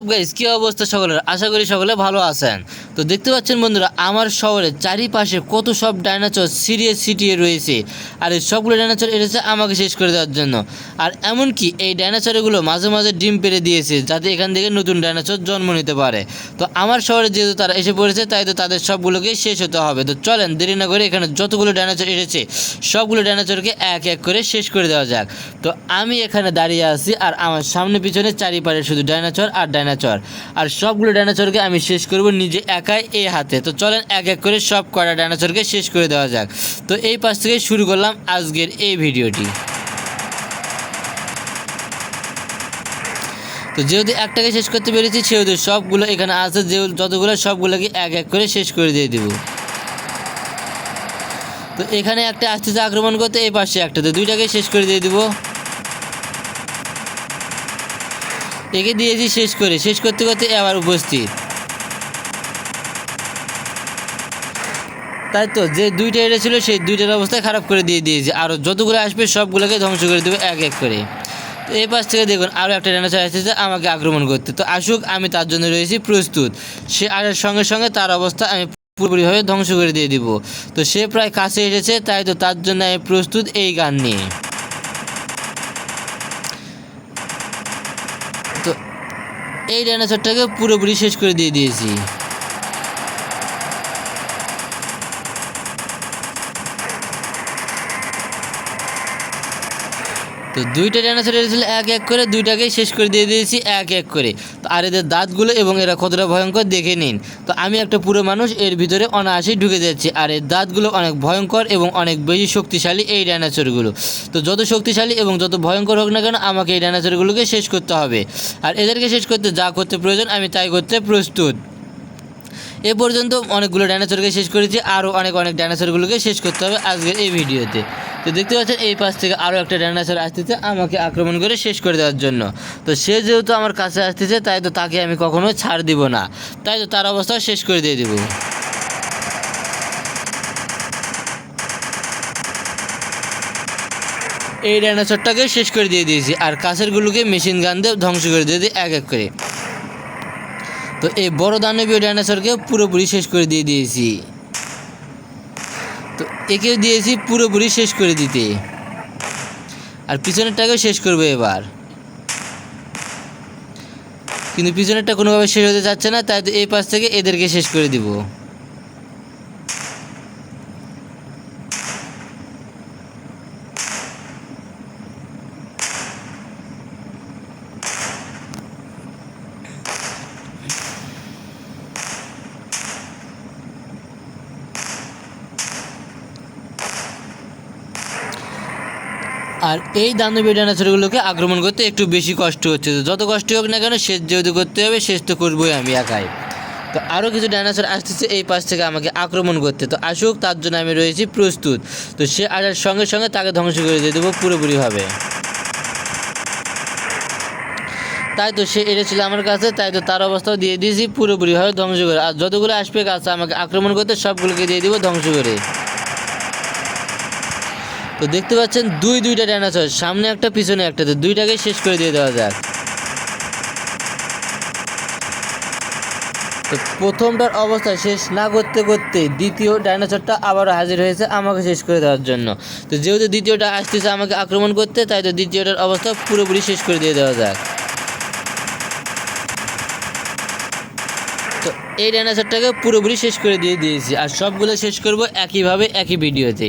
Guys কি অবস্থা সকলের, আশা করি সকলে ভালো আছেন। তো দেখতে পাচ্ছেন বন্ধুরা, আমার শহরের চারিপাশে কত সব ডাইনোসর সিরিয়াস সিটিয়ে রয়েছে। আর এই সবগুলো ডাইনোসর এসেছে আমাকে শেষ করে দেওয়ার জন্য। আর এমনকি এই ডাইনোসরগুলো মাঝে মাঝে ডিম পেড়ে দিয়েছে, যাতে এখান থেকে নতুন ডাইনোসর জন্ম নিতে পারে। তো আমার শহরে যেহেতু তারা এসে পড়েছে, তাই তো তাদের সবগুলোকে শেষ হতে হবে। তো চলেন দেরি না করে এখানে যতগুলো ডাইনোসর এসেছে সবগুলো ডাইনোসরকে এক এক করে শেষ করে দেওয়া যাক। তো আমি এখানে দাঁড়িয়ে আছি, আর আমার সামনে পিছনে চারিপাশে শুধু ডাইনোসর আর ডাইনোসর। আর সবগুলো ডাইনোসরকে আমি শেষ করব নিজে একাই এই হাতে। তো চলেন এক এক করে সব কটা ডাইনোসরকে শেষ করে দেওয়া যাক। তো এই পাশ থেকে শুরু করলাম আজকের এই ভিডিওটি। তো যেহেতু একটাকে শেষ করতে পেরেছি, সেহেতু সবগুলো এখানে আছে যতগুলো সবগুলোকে এক এক করে শেষ করে দিয়ে দেব। তো এখানে একটা আসতেছে আক্রমণ করতে, এই পাশে একটা, তো দুইটাকে শেষ করে দিয়ে দিব। একে দিয়েছি শেষ করতে করতে আবার উপস্থিত। তাই তো যে দুইটা এড়েছিল সেই দুইটার অবস্থায় খারাপ করে দিয়েছি। আরও যতগুলো আসবে সবগুলোকে ধ্বংস করে দেবে এক এক করে। তো এই পাশ থেকে দেখুন আরও একটা ডাইনোসর আসতেছে আমাকে আক্রমণ করতে। তো আসুক, আমি তার জন্য রয়েছি প্রস্তুত। সে আসার সঙ্গে সঙ্গে তার অবস্থা আমি পুরোপুরিভাবে ধ্বংস করে দিয়ে দিব। তো সে প্রায় কাছে এসেছে, তাই তো তার জন্য আমি প্রস্তুত এই গান নিয়ে। তো এই ডাইনোসরটাকে পুরোপুরি শেষ করে দিয়েছি। তো দুইটা ডাইনোসর এসেছিল এক এক করে, দুইটাকেই শেষ করে দিয়েছি এক এক করে। তো আর এদের দাঁতগুলো এবং এরা কতটা ভয়ঙ্কর দেখে নিন। তো আমি একটা পুরো মানুষ এর ভিতরে অনায়াসেই ঢুকে যাচ্ছি। আর এর দাঁতগুলো অনেক ভয়ঙ্কর এবং অনেক বেশি শক্তিশালী এই ডাইনোসরগুলো। তো যত শক্তিশালী এবং যত ভয়ঙ্কর হোক না কেন, আমাকে এই ডাইনোসরগুলোকে শেষ করতে হবে। আর এদেরকে শেষ করতে যা করতে প্রয়োজন আমি তাই করতে প্রস্তুত। এ পর্যন্ত অনেকগুলো ডাইনোসরকে শেষ করেছি, আরও অনেক ডাইনোসরগুলোকে শেষ করতে হবে আজকের এই ভিডিওতে। তো দেখতে পাচ্ছেন এই পাশ থেকে আরও একটা ডাইনোসর আসতেছে আমাকে আক্রমণ করে শেষ করে দেওয়ার জন্য। তো সে যেহেতু আমার কাছে আসতেছে, তাই তো তাকে আমি কখনো ছাড় দিব না। তাই তো তার অবস্থা শেষ করে দিয়ে দিব। এই ডাইনোসরটাকে শেষ করে দিয়েছি, আর কাছেরগুলোকে মেশিন গান দিয়ে ধ্বংস করে দিয়েছি এক এক করে। তো এই বড় দানবীয় ডাইনোসরকে পুরোপুরি শেষ করে দিয়েছি। তো একেও দিয়েছি পুরোপুরি শেষ করে দিতে, আর পিছনেরটাকেও শেষ করবো এবার। কিন্তু পিছনেরটা কোনোভাবে শেষ হতে যাচ্ছে না, তাই তো এই পাশ থেকে এদেরকে শেষ করে দিব। আর এই দানবীয় ডাইনোসরগুলোকে আক্রমণ করতে একটু বেশি কষ্ট হচ্ছে। তো যত কষ্ট হোক না কেন, শেষ যেহেতু করতে হবে, শেষ তো করবোই আমি একাই। তো আরও কিছু ডাইনোসর আসতেছে এই পাশ থেকে আমাকে আক্রমণ করতে। তো আসুক, তার জন্য আমি রয়েছি প্রস্তুত। তো সে আসার সঙ্গে সঙ্গে তাকে ধ্বংস করে দিয়ে দেবো পুরোপুরিভাবে। তাই তো সে এসেছিল আমার কাছে, তাই তো তার অবস্থাও দিয়ে দিয়েছি পুরোপুরিভাবে ধ্বংস করে। আর যতগুলো আসবে কাছে আমাকে আক্রমণ করতে, সবগুলোকে দিয়ে দিব ধ্বংস করে। তো দেখতে পাচ্ছেন দুইটা ডাইনোসর, সামনে একটা পিছনে একটা, তো দুইটাকে শেষ করে দিয়ে দেওয়া যাক। তো প্রথমটার অবস্থা শেষ না করতে করতে দ্বিতীয় ডাইনোসরটা আবারও হাজির হয়েছে আমাকে শেষ করে দেওয়ার জন্য। তো যেহেতু দ্বিতীয়টা আসতেছে আমাকে আক্রমণ করতে, তাই তো দ্বিতীয়টার অবস্থা পুরোপুরি শেষ করে দিয়ে দেওয়া যাক। তো এই ডাইনোসরটাকে পুরোপুরি শেষ করে দিয়েছি, আর সবগুলো শেষ করব একইভাবে একই ভিডিওতে।